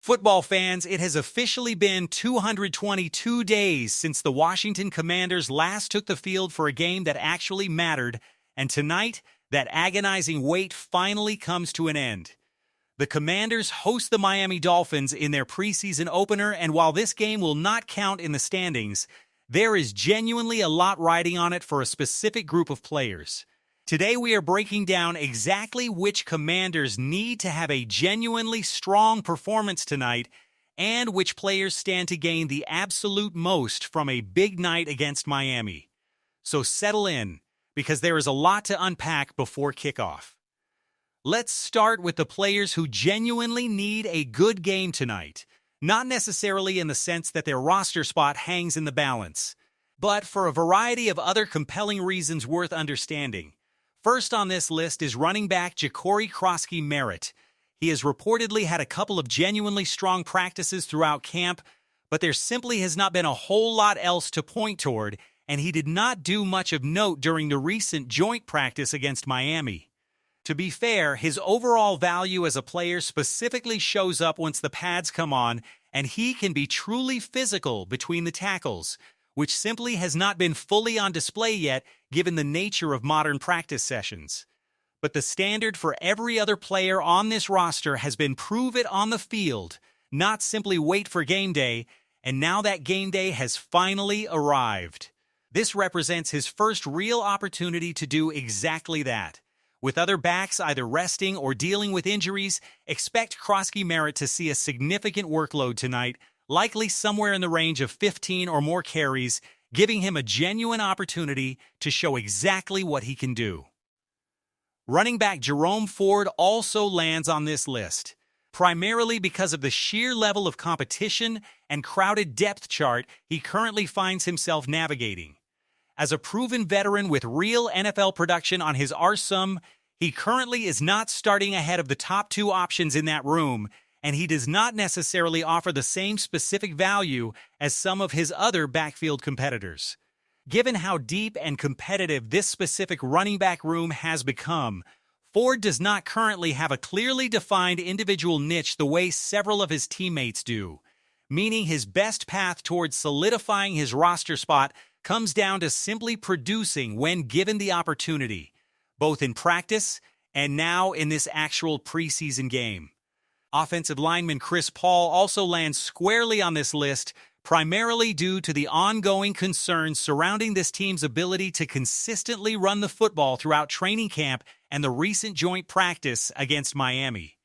Football fans, it has officially been 222 days since the Washington Commanders last took the field for a game that actually mattered, and tonight, that agonizing wait finally comes to an end. The Commanders host the Miami Dolphins in their preseason opener, and while this game will not count in the standings, there is genuinely a lot riding on it for a specific group of players. Today we are breaking down exactly which Commanders need to have a genuinely strong performance tonight and which players stand to gain the absolute most from a big night against Miami. So settle in, because there is a lot to unpack before kickoff. Let's start with the players who genuinely need a good game tonight, not necessarily in the sense that their roster spot hangs in the balance, but for a variety of other compelling reasons worth understanding. First on this list is running back Jacory Krosky-Merritt. He has reportedly had a couple of genuinely strong practices throughout camp, but there simply has not been a whole lot else to point toward, and he did not do much of note during the recent joint practice against Miami. To be fair, his overall value as a player specifically shows up once the pads come on, and he can be truly physical between the tackles, which simply has not been fully on display yet given the nature of modern practice sessions. But the standard for every other player on this roster has been prove it on the field, not simply wait for game day, and now that game day has finally arrived. This represents his first real opportunity to do exactly that. With other backs either resting or dealing with injuries, expect Krosky-Merritt to see a significant workload tonight, likely somewhere in the range of 15 or more carries, giving him a genuine opportunity to show exactly what he can do. Running back Jerome Ford also lands on this list, primarily because of the sheer level of competition and crowded depth chart he currently finds himself navigating. As a proven veteran with real NFL production on his arsenal, he currently is not starting ahead of the top two options in that room, and he does not necessarily offer the same specific value as some of his other backfield competitors. Given how deep and competitive this specific running back room has become, Ford does not currently have a clearly defined individual niche the way several of his teammates do, meaning his best path towards solidifying his roster spot comes down to simply producing when given the opportunity, both in practice and now in this actual preseason game. Offensive lineman Chris Paul also lands squarely on this list, primarily due to the ongoing concerns surrounding this team's ability to consistently run the football throughout training camp and the recent joint practice against Miami.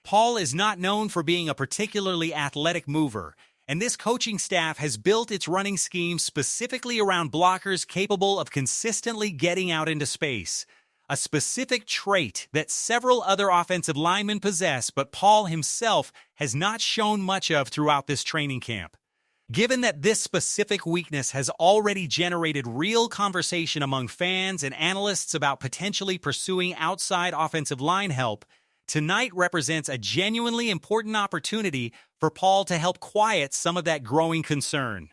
Paul is not known for being a particularly athletic mover, and this coaching staff has built its running scheme specifically around blockers capable of consistently getting out into space, a specific trait that several other offensive linemen possess, but Paul himself has not shown much of throughout this training camp. Given that this specific weakness has already generated real conversation among fans and analysts about potentially pursuing outside offensive line help, tonight represents a genuinely important opportunity for Paul to help quiet some of that growing concern.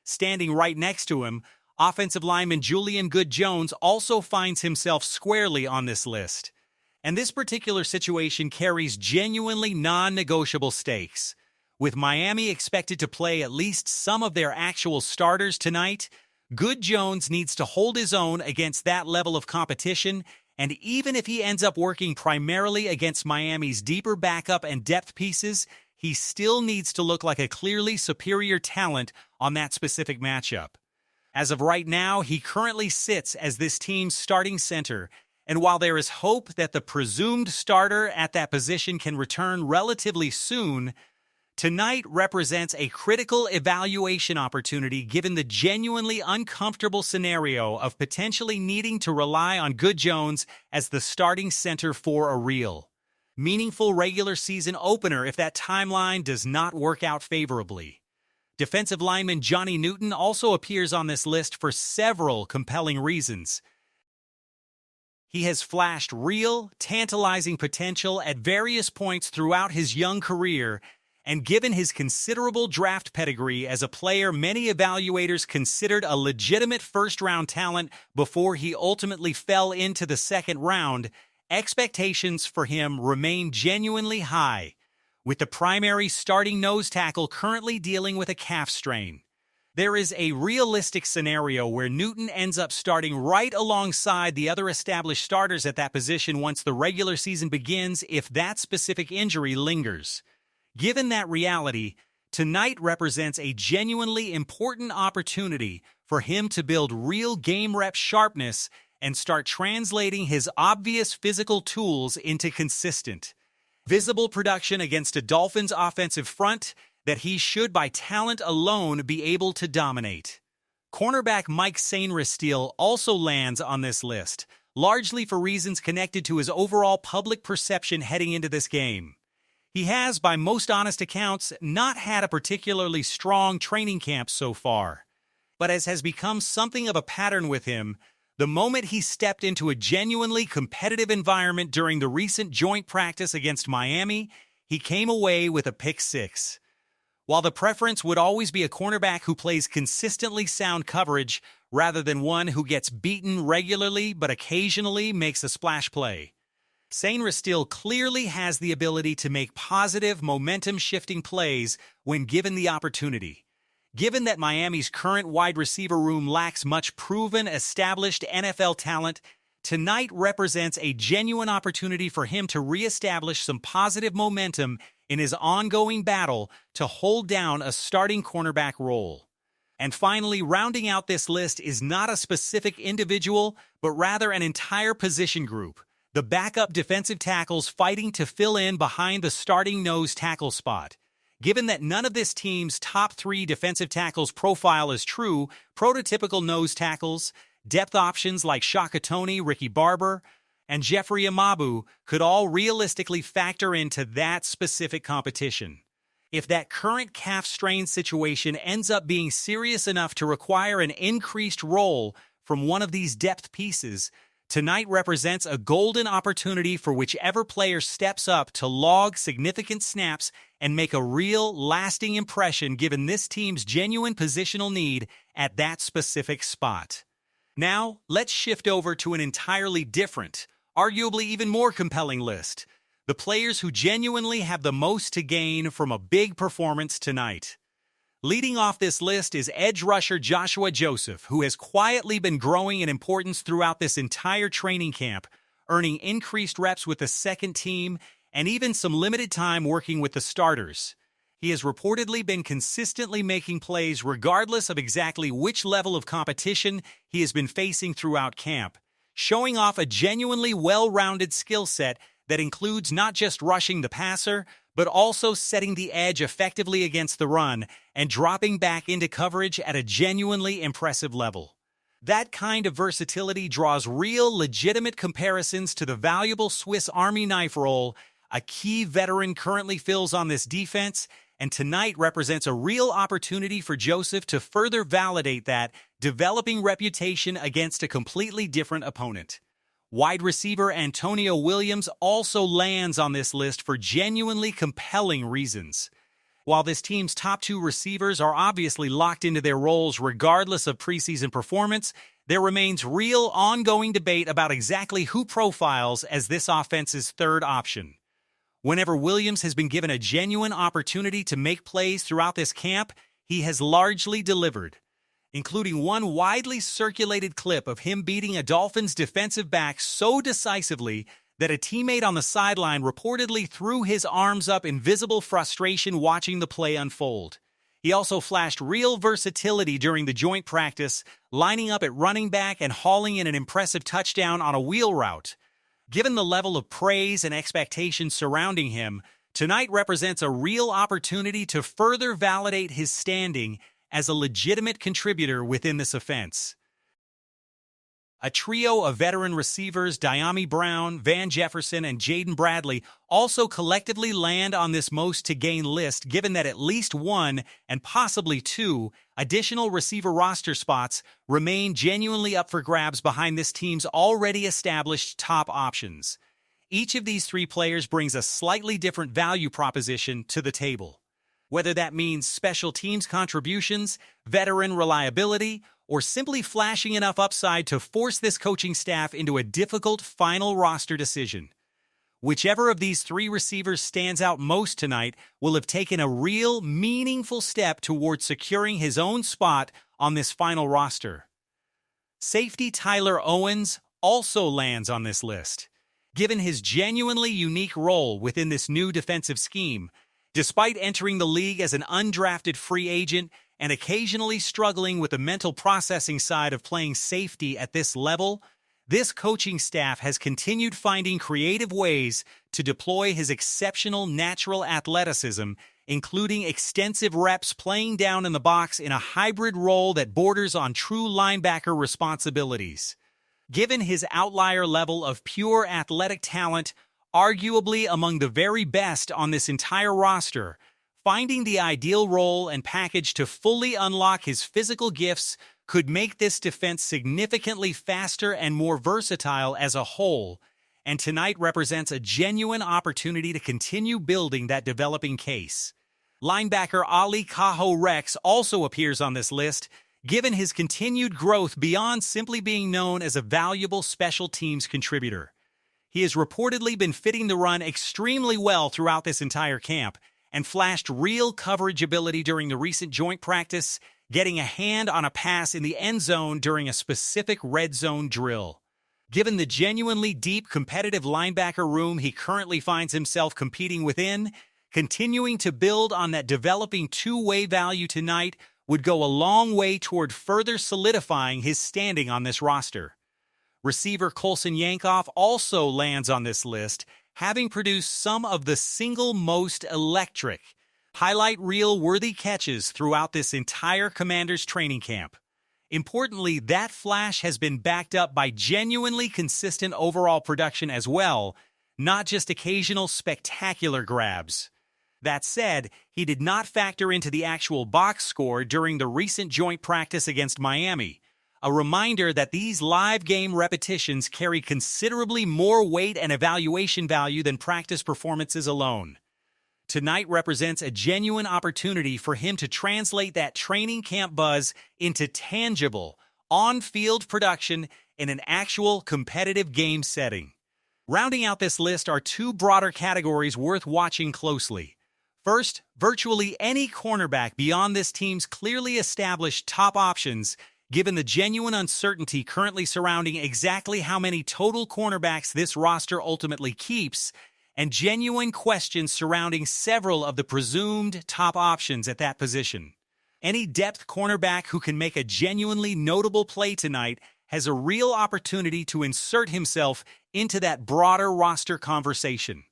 Standing right next to him, offensive lineman Julian Good-Jones also finds himself squarely on this list. And this particular situation carries genuinely non-negotiable stakes. With Miami expected to play at least some of their actual starters tonight, Good-Jones needs to hold his own against that level of competition, and even if he ends up working primarily against Miami's deeper backup and depth pieces, he still needs to look like a clearly superior talent on that specific matchup. As of right now, he currently sits as this team's starting center, and while there is hope that the presumed starter at that position can return relatively soon, tonight represents a critical evaluation opportunity given the genuinely uncomfortable scenario of potentially needing to rely on Good-Jones as the starting center for a real, meaningful regular season opener if that timeline does not work out favorably. Defensive lineman Johnny Newton also appears on this list for several compelling reasons. He has flashed real, tantalizing potential at various points throughout his young career, and given his considerable draft pedigree as a player many evaluators considered a legitimate first-round talent before he ultimately fell into the second round, expectations for him remain genuinely high. with the primary starting nose tackle currently dealing with a calf strain. There is a realistic scenario where Newton ends up starting right alongside the other established starters at that position once the regular season begins if that specific injury lingers. Given that reality, tonight represents a genuinely important opportunity for him to build real game rep sharpness and start translating his obvious physical tools into consistent, visible production against a Dolphins offensive front that he should by talent alone be able to dominate. Cornerback Mike Sainristil also lands on this list, largely for reasons connected to his overall public perception heading into this game. He has, by most honest accounts, not had a particularly strong training camp so far. But as has become something of a pattern with him, the moment he stepped into a genuinely competitive environment during the recent joint practice against Miami, he came away with a pick six. While the preference would always be a cornerback who plays consistently sound coverage rather than one who gets beaten regularly but occasionally makes a splash play, Sainristil clearly has the ability to make positive, momentum-shifting plays when given the opportunity. Given that Miami's current wide receiver room lacks much proven, established NFL talent, tonight represents a genuine opportunity for him to reestablish some positive momentum in his ongoing battle to hold down a starting cornerback role. And finally, rounding out this list is not a specific individual, but rather an entire position group, the backup defensive tackles fighting to fill in behind the starting nose tackle spot. Given that none of this team's top three defensive tackles profile as true, prototypical nose tackles, depth options like Shaka Toney, Ricky Barber, and Jeffrey Amabu could all realistically factor into that specific competition. If that current calf strain situation ends up being serious enough to require an increased role from one of these depth pieces, tonight represents a golden opportunity for whichever player steps up to log significant snaps and make a real, lasting impression given this team's genuine positional need at that specific spot. Now, let's shift over to an entirely different, arguably even more compelling list, the players who genuinely have the most to gain from a big performance tonight. Leading off this list is edge rusher Joshua Joseph, who has quietly been growing in importance throughout this entire training camp, earning increased reps with the second team and even some limited time working with the starters. He has reportedly been consistently making plays regardless of exactly which level of competition he has been facing throughout camp, showing off a genuinely well-rounded skill set that includes not just rushing the passer, but also setting the edge effectively against the run and dropping back into coverage at a genuinely impressive level. That kind of versatility draws real, legitimate comparisons to the valuable Swiss Army knife role a key veteran currently fills on this defense, and tonight represents a real opportunity for Joseph to further validate that developing reputation against a completely different opponent. Wide receiver Antonio Williams also lands on this list for genuinely compelling reasons. While this team's top two receivers are obviously locked into their roles regardless of preseason performance, there remains real ongoing debate about exactly who profiles as this offense's third option. Whenever Williams has been given a genuine opportunity to make plays throughout this camp, he has largely delivered, including one widely circulated clip of him beating a Dolphins defensive back so decisively that a teammate on the sideline reportedly threw his arms up in visible frustration watching the play unfold. He also flashed real versatility during the joint practice, lining up at running back and hauling in an impressive touchdown on a wheel route. Given the level of praise and expectations surrounding him, tonight represents a real opportunity to further validate his standing as a legitimate contributor within this offense. A trio of veteran receivers, Dyami Brown, Van Jefferson, and Jaden Bradley, also collectively land on this most-to-gain list, given that at least one, and possibly two, additional receiver roster spots remain genuinely up for grabs behind this team's already established top options. Each of these three players brings a slightly different value proposition to the table. Whether that means special teams contributions, veteran reliability, or simply flashing enough upside to force this coaching staff into a difficult final roster decision. Whichever of these three receivers stands out most tonight will have taken a real, meaningful step toward securing his own spot on this final roster. Safety Tyler Owens also lands on this list. Given his genuinely unique role within this new defensive scheme, despite entering the league as an undrafted free agent and occasionally struggling with the mental processing side of playing safety at this level, this coaching staff has continued finding creative ways to deploy his exceptional natural athleticism, including extensive reps playing down in the box in a hybrid role that borders on true linebacker responsibilities. Given his outlier level of pure athletic talent, arguably among the very best on this entire roster, finding the ideal role and package to fully unlock his physical gifts could make this defense significantly faster and more versatile as a whole, and tonight represents a genuine opportunity to continue building that developing case. Linebacker Ali Kaho Rex also appears on this list, given his continued growth beyond simply being known as a valuable special teams contributor. He has reportedly been fitting the run extremely well throughout this entire camp and flashed real coverage ability during the recent joint practice, getting a hand on a pass in the end zone during a specific red zone drill. Given the genuinely deep competitive linebacker room he currently finds himself competing within, continuing to build on that developing two-way value tonight would go a long way toward further solidifying his standing on this roster. Receiver Colson Yankoff also lands on this list, having produced some of the single most electric, highlight reel-worthy catches throughout this entire Commanders training camp. Importantly, that flash has been backed up by genuinely consistent overall production as well, not just occasional spectacular grabs. That said, he did not factor into the actual box score during the recent joint practice against Miami, a reminder that these live game repetitions carry considerably more weight and evaluation value than practice performances alone. Tonight represents a genuine opportunity for him to translate that training camp buzz into tangible, on-field production in an actual competitive game setting. Rounding out this list are two broader categories worth watching closely. First, virtually any cornerback beyond this team's clearly established top options, given the genuine uncertainty currently surrounding exactly how many total cornerbacks this roster ultimately keeps, and genuine questions surrounding several of the presumed top options at that position. Any depth cornerback who can make a genuinely notable play tonight has a real opportunity to insert himself into that broader roster conversation.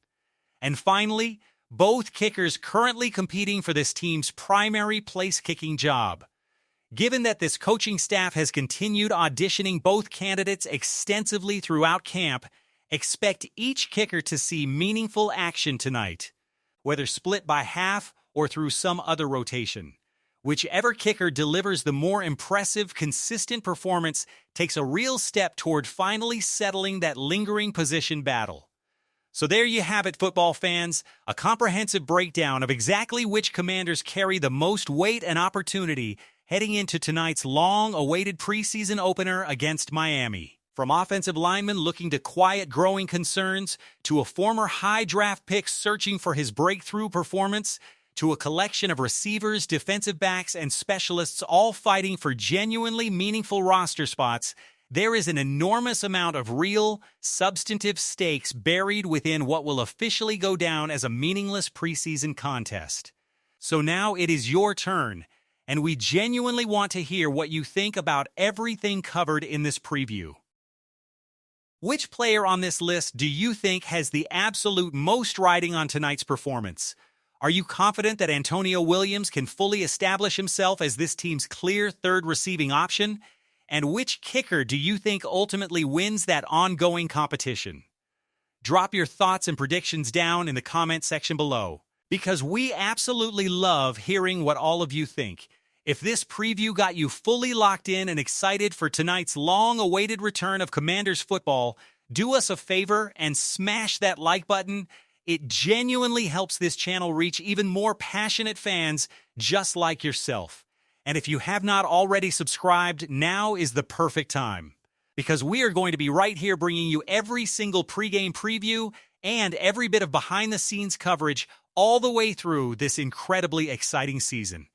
And finally, both kickers currently competing for this team's primary place-kicking job. Given that this coaching staff has continued auditioning both candidates extensively throughout camp, expect each kicker to see meaningful action tonight, whether split by half or through some other rotation. Whichever kicker delivers the more impressive, consistent performance takes a real step toward finally settling that lingering position battle. So there you have it, football fans, a comprehensive breakdown of exactly which Commanders carry the most weight and opportunity heading into tonight's long-awaited preseason opener against Miami. From offensive linemen looking to quiet growing concerns, to a former high draft pick searching for his breakthrough performance, to a collection of receivers, defensive backs, and specialists all fighting for genuinely meaningful roster spots, there is an enormous amount of real, substantive stakes buried within what will officially go down as a meaningless preseason contest. So now it is your turn, and we genuinely want to hear what you think about everything covered in this preview. Which player on this list do you think has the absolute most riding on tonight's performance? Are you confident that Antonio Williams can fully establish himself as this team's clear third receiving option? And which kicker do you think ultimately wins that ongoing competition? Drop your thoughts and predictions down in the comment section below, because we absolutely love hearing what all of you think. If this preview got you fully locked in and excited for tonight's long-awaited return of Commanders football, do us a favor and smash that like button. It genuinely helps this channel reach even more passionate fans just like yourself. And if you have not already subscribed, now is the perfect time, because we are going to be right here bringing you every single pregame preview, and every bit of behind-the-scenes coverage all the way through this incredibly exciting season.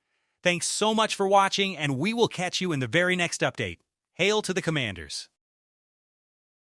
Thanks so much for watching, and we will catch you in the very next update. Hail to the Commanders!